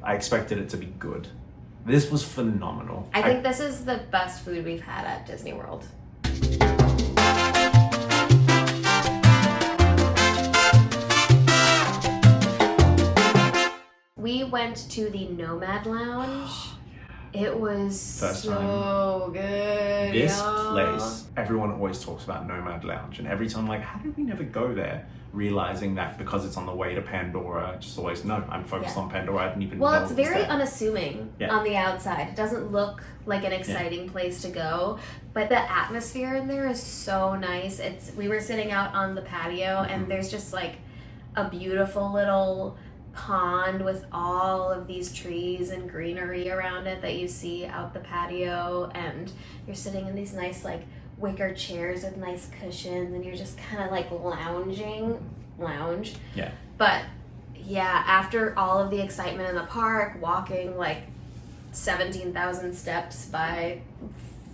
I expected it to be good. This was phenomenal. I think this is the best food we've had at Disney World. We went to the Nomad Lounge. It was so good. This place, everyone always talks about Nomad Lounge, and every time I'm like, how did we never go there? Realizing that because it's on the way to Pandora, just always, no, I'm focused on Pandora. I didn't even know it's it was very there. unassuming on the outside. It doesn't look like an exciting place to go, but the atmosphere in there is so nice. We were sitting out on the patio, and there's just like a beautiful little pond with all of these trees and greenery around it that you see out the patio, and you're sitting in these nice like wicker chairs with nice cushions, and you're just kind of like lounge. Yeah. But yeah, after all of the excitement in the park, walking like 17,000 steps by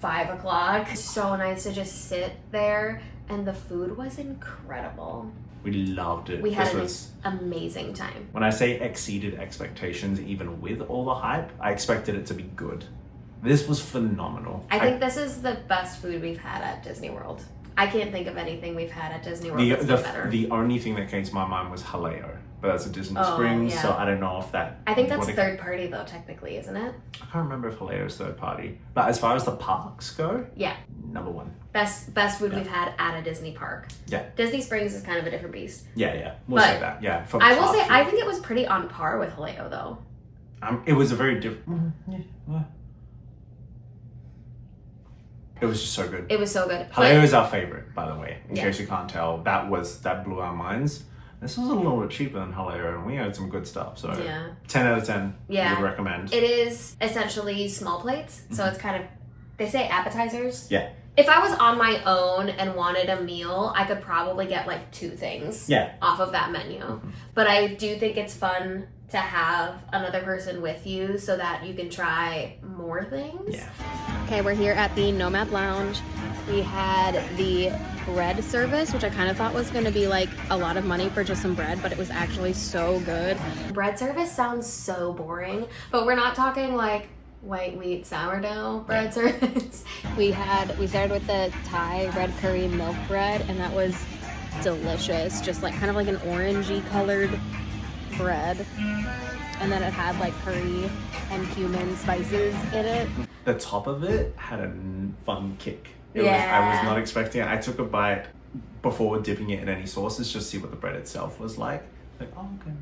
5 o'clock, so nice to just sit there, and the food was incredible. We loved it. We had an amazing time. When I say exceeded expectations, even with all the hype, I expected it to be good. This was phenomenal. I think this is the best food we've had at Disney World. I can't think of anything we've had at Disney World that's been better. The only thing that came to my mind was Haleo, but that's a Disney Springs, so I don't know if that... I think that's third party though, technically, isn't it? I can't remember if Haleo is third party. But as far as the parks go, number one. Best food we've had at a Disney park. Yeah. Disney Springs is kind of a different beast. Yeah. We'll say that. Yeah. I will say, I think it was pretty on par with Haleo though. It was a very different... It was just so good. It was so good. Haleo is our favorite, by the way. In case you can't tell, that blew our minds. This was a little bit cheaper than Haleo, and we had some good stuff. So 10 out of 10. Yeah. Would recommend. It is essentially small plates, so it's kind of, they say appetizers. Yeah. If I was on my own and wanted a meal, I could probably get like 2 things off of that menu. But I do think it's fun to have another person with you so that you can try more things. Yeah. Okay, we're here at the Nomad Lounge. We had the bread service, which I kind of thought was going to be like a lot of money for just some bread, but it was actually so good. Bread service sounds so boring, but we're not talking like white wheat sourdough bread service. We started with the Thai red curry milk bread, and that was delicious. Just like kind of like an orangey colored bread, and then it had like curry and cumin spices in it. The top of it had a fun kick. I was not expecting it. I took a bite before dipping it in any sauces just to see what the bread itself was like. Like, oh, okay.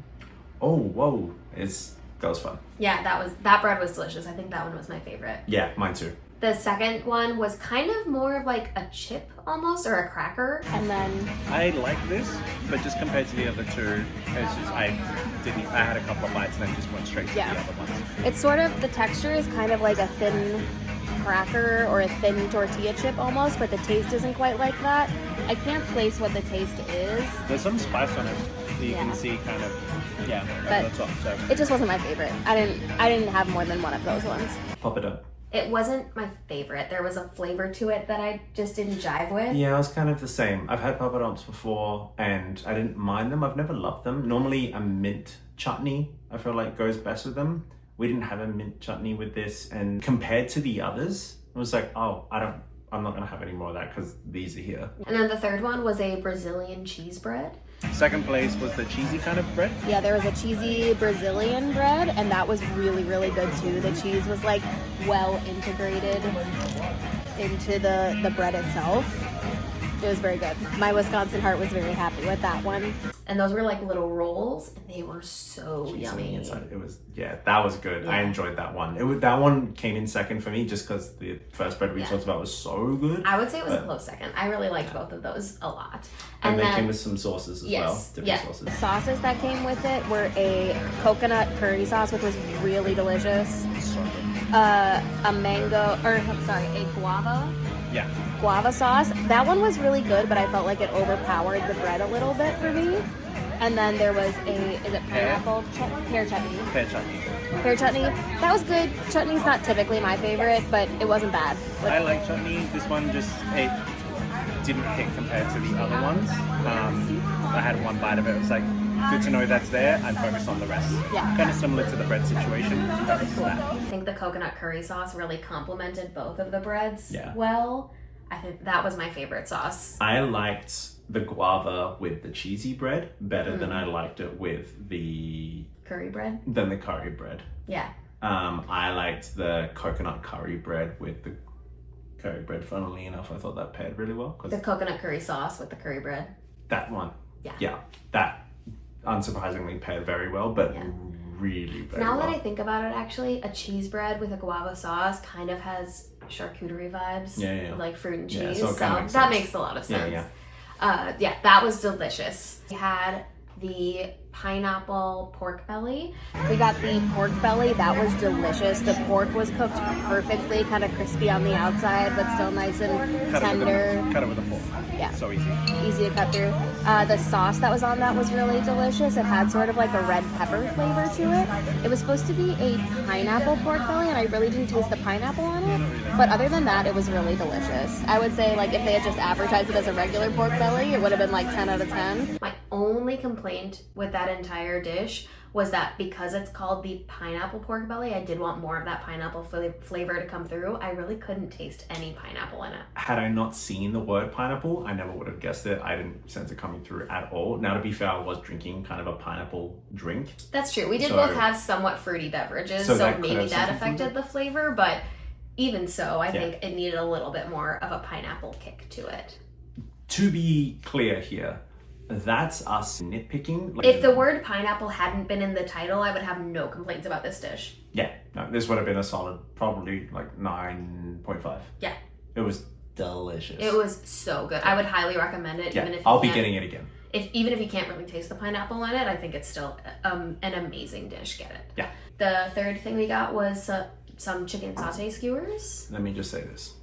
Oh, whoa. That was fun. Yeah, that bread was delicious. I think that one was my favorite. Yeah, mine too. The second one was kind of more of like a chip almost, or a cracker. And then I like this, but just compared to the other two, I had a couple of bites and then just went straight to the other ones. It's sort of, the texture is kind of like a thin cracker or a thin tortilla chip almost, but the taste isn't quite like that. I can't place what the taste is. There's some spice on it that you can see kind of, but the top. So it just wasn't my favorite. I didn't have more than one of those ones. Pop it up. It wasn't my favorite. There was a flavor to it that I just didn't jive with. Yeah, I was kind of the same. I've had papadums before and I didn't mind them. I've never loved them. Normally a mint chutney, I feel like, goes best with them. We didn't have a mint chutney with this, and compared to the others, it was like, oh, I'm not gonna have any more of that because these are here. And then the third one was a Brazilian cheese bread. second place was the cheesy kind of bread. Yeah, there was a cheesy Brazilian bread, and that was really, really good too. The cheese was like well integrated into the bread itself. It was very good. My Wisconsin heart was very happy with that one. And those were like little rolls, and they were so yummy. Inside. It was, that was good. Yeah. I enjoyed that one. That one came in second for me just because the first bread we talked about was so good. I would say it was a close second. I really liked both of those a lot. And they came with some sauces as well. Different sauces. The sauces that came with it were a coconut curry sauce, which was really delicious. A guava. Yeah. Guava sauce. That one was really good, but I felt like it overpowered the bread a little bit for me. And then there was pear chutney. Pear chutney. That was good. Chutney's not typically my favorite, but it wasn't bad. I like chutney. This one just didn't hit compared to the other ones. I had one bite of it. It was like, good to know that's there and focus on the rest. Yeah. Kind of similar to the bread situation. That's that. I think the coconut curry sauce really complemented both of the breads Yeah. well. I think that was my favorite sauce. I liked the guava with the cheesy bread better than I liked it with the Curry bread? curry bread. Yeah. I liked the coconut curry bread with the curry bread. Funnily enough, I thought that paired really well. The coconut curry sauce with the curry bread. That one. Yeah. That unsurprisingly paired very well, but Yeah. really very Now well. that I think about it, actually, a cheese bread with a guava sauce kind of has charcuterie vibes. Yeah. Like fruit and Yeah, cheese. so it kinda makes that sense. makes a lot of sense. Yeah. That was delicious. We had the pineapple pork belly. We got the pork belly. That was delicious. The pork was cooked perfectly, kind of crispy on the outside, but still nice and tender. Cut it with a fork. Yeah. So easy. Easy to cut through. The sauce that was on that was really delicious. It had sort of like a red pepper flavor to it. It was supposed to be a pineapple pork belly, and I really didn't taste the pineapple on it. But other than that, it was really delicious. I would say, like, if they had just advertised it as a regular pork belly, it would have been like 10 out of 10. My only complaint with that entire dish was that because it's called the pineapple pork belly, I did want more of that pineapple flavor to come through. I really couldn't taste any pineapple in it. Had I not seen the word pineapple, I never would have guessed it. I didn't sense it coming through at all. Now, to be fair, I was drinking kind of a pineapple drink. That's true. We did So- both have somewhat fruity beverages, So so that could maybe have that something to do affected the flavor, but even so, I Yeah. think it needed a little bit more of a pineapple kick to it. To be clear here, that's us nitpicking. Like, If the word pineapple hadn't been in the title, I would have no complaints about this dish. Yeah, no, this would have been a solid, probably like 9.5. Yeah. It was delicious. It was so good. I would highly recommend it, Yeah, even if you I'll be can't- getting it again. Even if you can't really taste the pineapple in it, I think it's still an amazing dish. Get it. Yeah. The third thing we got was some chicken satay skewers. Let me just say this.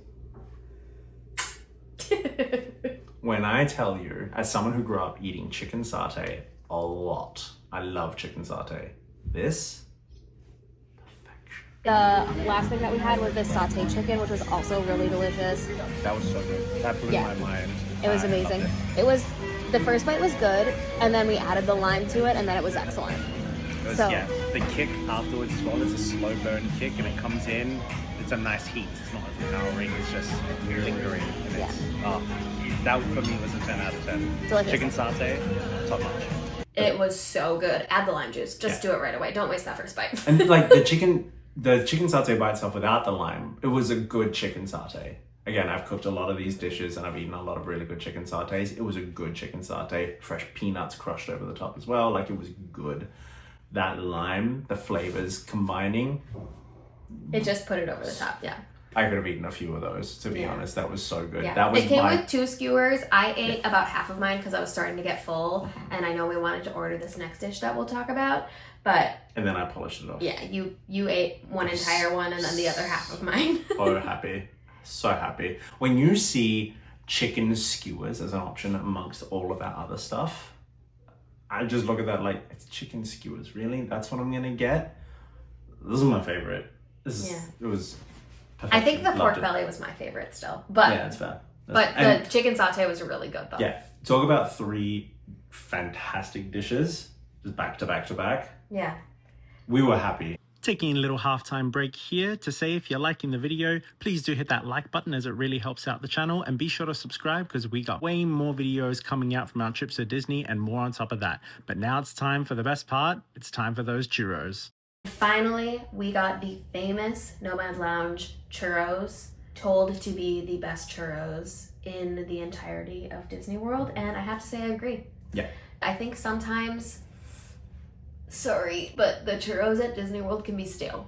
When I tell you, as someone who grew up eating chicken satay a lot, I love chicken satay. This, perfection. The last thing that we had was this satay chicken, which was also really delicious. That was so good. That blew Yeah. my mind. It was I loved amazing. it. The first bite was good, and then we added the lime to it, and then it was excellent. It was, So- yeah, the kick afterwards as well is a slow burn kick, and it comes in. It's a nice heat. It's not overpowering. It's just lingering. And it's, that for me was a 10 out of 10. Delicious. Chicken satay, top notch. It was so good. Add the lime juice. Just Yeah. do it right away. Don't waste that first bite. And like the chicken satay by itself without the lime, it was a good chicken satay. Again, I've cooked a lot of these dishes and I've eaten a lot of really good chicken satays. It was a good chicken satay, fresh peanuts crushed over the top as well. Like, it was good. That lime, the flavors combining, It just put it over the top. Yeah. I could have eaten a few of those, to be Yeah. honest. That was so good. Yeah. That was It came my with 2 skewers. I ate about half of mine because I was starting to get full, and I know we wanted to order this next dish that we'll talk about. But and then I polished it off. yeah, you ate one entire one and then the other half of mine. So happy. So happy. When you see chicken skewers as an option amongst all of our other stuff, I just look at that like, it's chicken skewers, really? That's what I'm gonna get? This is my favorite. It was perfect. I think the pork Loved it. belly was my favorite still, but Yeah, it's fair. but And the chicken satay was really good though. yeah, talk about 3 fantastic dishes, just back to back to back. Yeah. We were happy. Taking a little halftime break here to say if you're liking the video, please do hit that like button as it really helps out the channel, and be sure to subscribe because we got way more videos coming out from our trips to Disney and more on top of that. But now it's time for the best part. It's time for those churros. Finally, we got the famous Nomad Lounge churros, told to be the best churros in the entirety of Disney World, and I have to say I agree. Yeah. I think sometimes, sorry, but the churros at Disney World can be stale.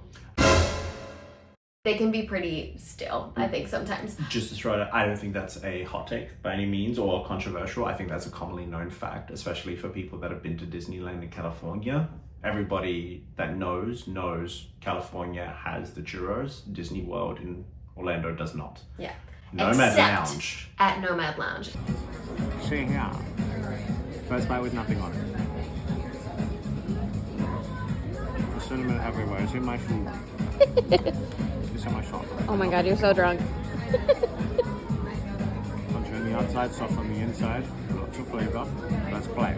They can be pretty stale, I think, sometimes. Just to throw it out, I don't think that's a hot take by any means or controversial. I think that's a commonly known fact, especially for people that have been to Disneyland in California. Everybody that knows California has the churros. Disney World in Orlando does not. Yeah. Nomad Except Lounge. at Nomad Lounge. See here. First bite with nothing on it. The cinnamon everywhere. It's in my food. It's in my shop. Oh my god, you're so drunk. Crunchy on the outside, soft on the inside. Lots of flavor. Let's play.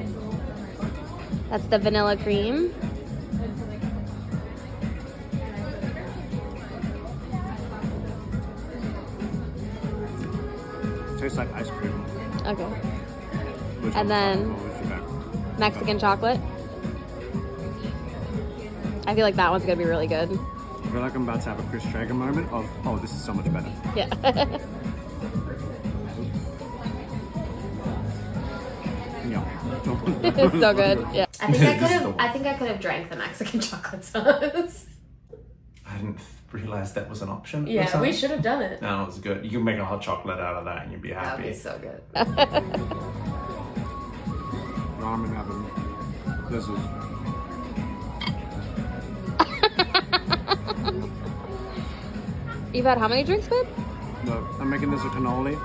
That's the vanilla cream. Tastes like ice cream. Okay. Which And then Mexican chocolate. I feel like that one's gonna be really good. I feel like I'm about to have a Chris Traeger moment of, oh, this is so much better. Yeah. Yeah. It's so good. Yeah. I think I could have drank the Mexican chocolate sauce. I didn't realize that was an option. Yeah, we should have done it. No, it was good. You can make a hot chocolate out of that and you'd be happy. That would be so good. Ramen oven. This is. You've had how many drinks, babe? Look, I'm making this a cannoli.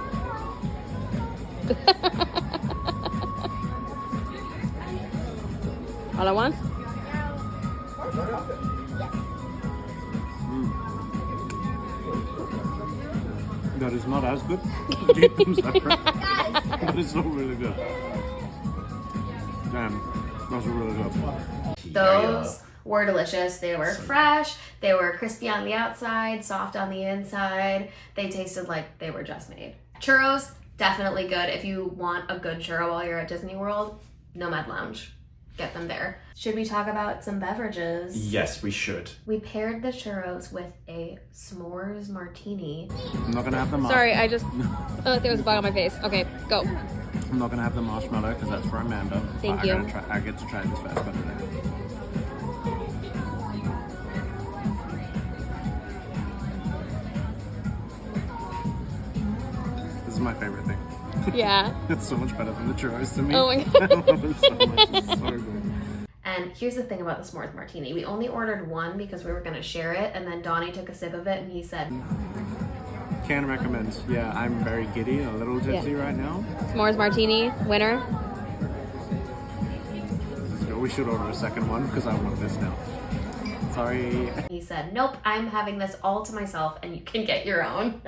All at once? That is not as good. Keep them separate. But it's still really good. Damn, those are really good. Those were delicious. They were fresh. They were crispy on the outside, soft on the inside. They tasted like they were just made. Churros, definitely good. If you want a good churro while you're at Disney World, Nomad Lounge. Get them there. Should we talk about some beverages? Yes, we should. We paired the churros with a s'mores martini. I'm not gonna have the Sorry, I just there was a bug on my face. Okay, go. I'm not gonna have the marshmallow because that's for Amanda. Thank But you. I get to try this first, but this is my favorite thing. Yeah. It's so much better than the churros to me. Oh my God. I love it so much. It's so good. And here's the thing about the s'mores martini. We only ordered one because we were gonna share it, and then Donnie took a sip of it and he said, Can recommend. Yeah, I'm very giddy and a little tipsy right now. s'mores martini, winner. We should order a second one because I want this now. Sorry. He said, nope, I'm having this all to myself and you can get your own.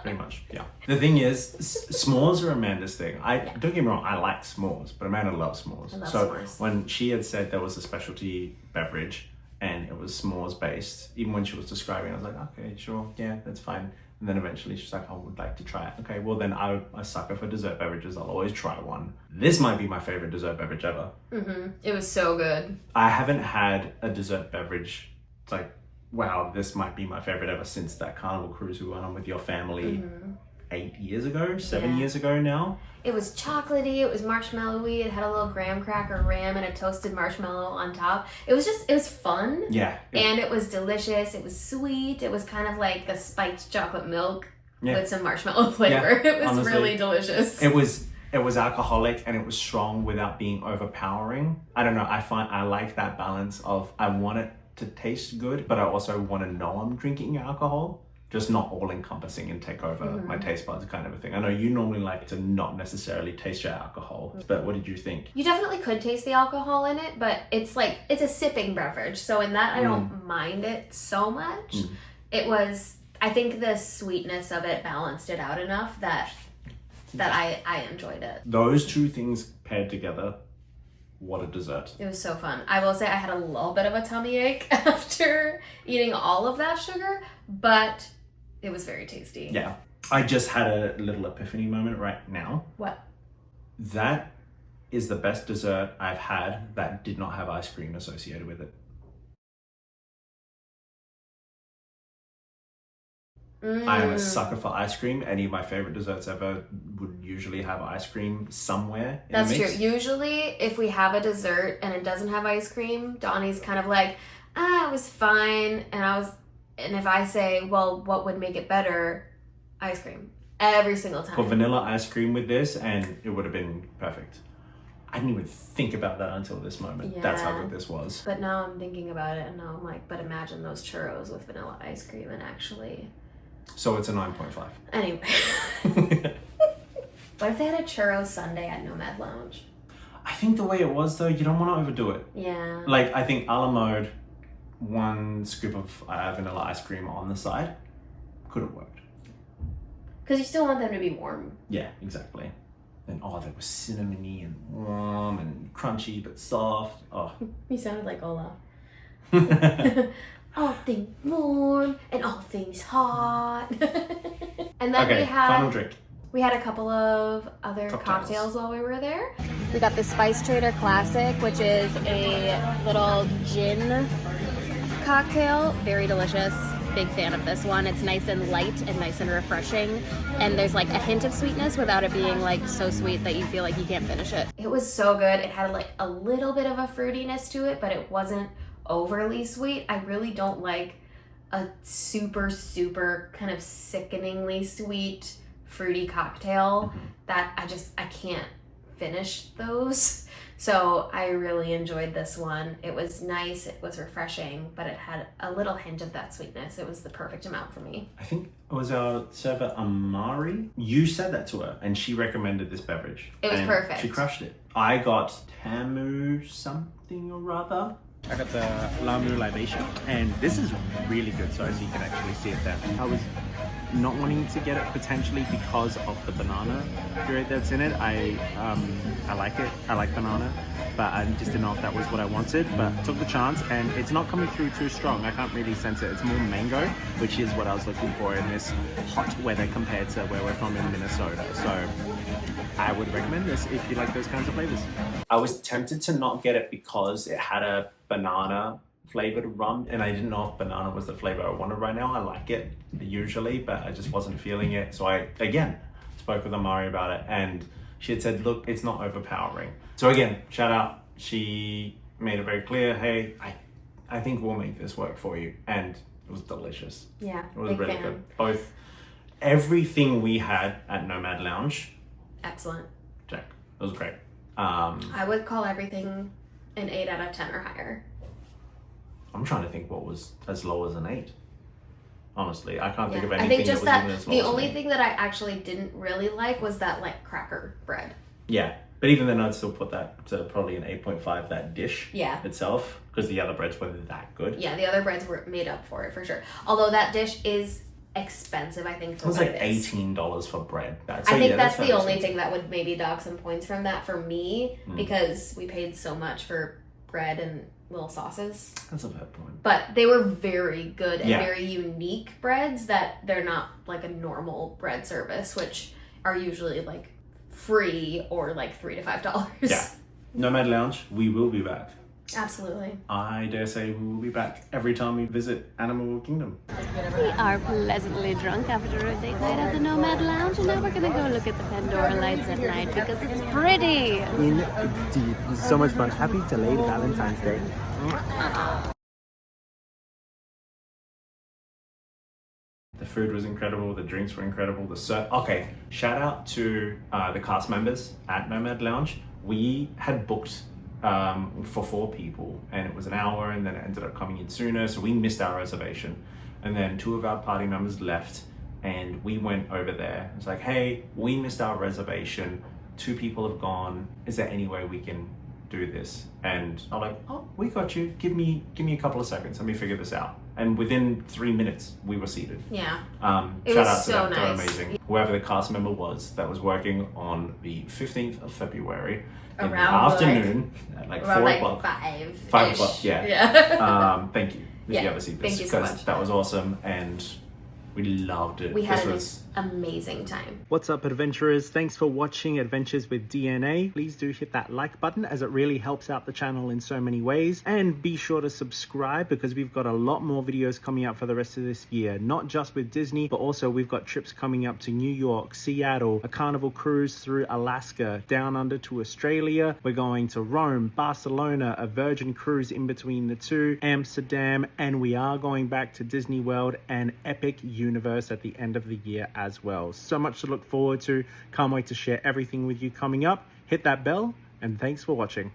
Pretty much, yeah. The thing is, s'mores are Amanda's thing. Don't get me wrong, I like s'mores, but Amanda loves s'mores. I love so s'mores. when she had said there was a specialty beverage and it was s'mores based, even when she was describing, I was like, okay, sure, yeah, that's fine. And then eventually she's like, I would like to try it. Okay, well then I sucker for dessert beverages. I'll always try one. This might be my favorite dessert beverage ever. Mm-hmm. It was so good. I haven't had a dessert beverage. It's like, wow, this might be my favorite ever since that Carnival cruise we went on with your family 8 years ago, 7 years ago now. It was chocolatey, it was marshmallowy, it had a little graham cracker rim and a toasted marshmallow on top. It was fun. Yeah. And it was delicious, it was sweet, it was kind of like the spiked chocolate milk with some marshmallow flavor. Yeah, it was honestly, really delicious. It was alcoholic and it was strong without being overpowering. I don't know, I like that balance of I want it to taste good, but I also want to know I'm drinking alcohol. Just not all encompassing and take over my taste buds kind of a thing. I know you normally like to not necessarily taste your alcohol, but what did you think? You definitely could taste the alcohol in it, but it's a sipping beverage. So in that, I don't mind it so much. It was, I think the sweetness of it balanced it out enough that I enjoyed it. Those two things paired together, what a dessert. It was so fun. I will say I had a little bit of a tummy ache after eating all of that sugar, but it was very tasty. Yeah. I just had a little epiphany moment right now. What? That is the best dessert I've had that did not have ice cream associated with it. I am a sucker for ice cream. Any of my favorite desserts ever would usually have ice cream somewhere in That's the mix. true. Usually, if we have a dessert and it doesn't have ice cream, Donnie's kind of like, it was fine. And if I say, well, what would make it better? Ice cream. Every single time. Put vanilla ice cream with this and it would have been perfect. I didn't even think about that until this moment. Yeah. That's how good this was. But now I'm thinking about it and now I'm like, but imagine those churros with vanilla ice cream and actually... So it's a 9.5. Anyway. What if they had a churro sundae at Nomad Lounge? I think the way it was though, you don't want to overdo it. Yeah. Like I think a la mode, one scoop of vanilla ice cream on the side could have worked. Because you still want them to be warm. Yeah, exactly. And oh, they were cinnamony and warm and crunchy but soft. Oh. You sounded like Olaf. All things warm and all things hot. And then Okay, final drink. We had a couple of other cocktails while we were there. We got the Spice Trader Classic, which is a little gin cocktail. Very delicious. Big fan of this one. It's nice and light and nice and refreshing. And there's like a hint of sweetness without it being like so sweet that you feel like you can't finish it. It was so good. It had like a little bit of a fruitiness to it, but it wasn't overly sweet. I really don't like a super kind of sickeningly sweet fruity cocktail that I can't finish those. So I really enjoyed this one. It was nice, it was refreshing, but it had a little hint of that sweetness. It was the perfect amount for me. I think it was our server Amari. You said that to her and she recommended this beverage. It was perfect. She crushed it. I got Tamu something or other. I got the Lamu libation, and this is really good, so as you can actually see it there. I was not wanting to get it potentially because of the banana puree that's in it. I like it. I like banana, but I just didn't know if that was what I wanted, but took the chance, and it's not coming through too strong. I can't really sense it. It's more mango, which is what I was looking for in this hot weather compared to where we're from in Minnesota. So I would recommend this if you like those kinds of flavors. I was tempted to not get it because it had a banana flavored rum, and I didn't know if banana was the flavor I wanted right now. I like it usually, but I just wasn't feeling it. So I, again, spoke with Amari about it, and she had said, look, it's not overpowering. So again, shout out. She made it very clear, hey, I think we'll make this work for you. And it was delicious. Yeah, it was really good. Both, everything we had at Nomad Lounge. Excellent. Check. It was great. I would call everything an 8 out of 10 or higher. I'm trying to think what was as low as an 8. Honestly, I can't think of anything. I think just that was that even as low the as only thing that I actually didn't really like was that like cracker bread. Yeah, but even then I'd still put that to probably an 8.5, that dish itself, because the other breads were that good. Yeah, the other breads were made up for it for sure. Although that dish is expensive, I think, for it was what like it is. $18 for bread. I think that's the only thing that would maybe dog some points from that for me, because we paid so much for bread and little sauces. That's a fair point. But they were very good and very unique breads that they're not like a normal bread service, which are usually like free or like $3 to $5. Yeah. Nomad Lounge, we will be back. Absolutely. I dare say we will be back every time we visit Animal Kingdom. We are pleasantly drunk after a date night at the Nomad Lounge, and now we're gonna go look at the Pandora lights at night because it's pretty. Indeed. It was so much fun. Happy delayed Valentine's Day. The food was incredible. The drinks were incredible. Okay, shout out to the cast members at Nomad Lounge. We had booked for 4 people, and it was an hour, and then it ended up coming in sooner, so we missed our reservation. And then 2 of our party members left, and we went over there. It's like, hey, we missed our reservation. 2 people have gone. Is there any way we can do this? And I'm like, oh, we got you. Give me a couple of seconds. Let me figure this out. And within 3 minutes, we were seated. Yeah. Shout out to them. They're amazing. Whoever the cast member was that was working on the 15th of February in the afternoon at like 4 o'clock. 5 o'clock, yeah. Thank you if you ever see this. Thank you so much. That was awesome, and we loved it. We had an amazing time. What's up, adventurers? Thanks for watching Adventures with DNA. Please do hit that like button, as it really helps out the channel in so many ways. And be sure to subscribe, because we've got a lot more videos coming out for the rest of this year. Not just with Disney, but also we've got trips coming up to New York, Seattle, a carnival cruise through Alaska, down under to Australia. We're going to Rome, Barcelona, a Virgin cruise in between the 2, Amsterdam, and we are going back to Disney World and Epic Universe at the end of the year as well. So much to look forward to. Can't wait to share everything with you coming up. Hit that bell, and thanks for watching.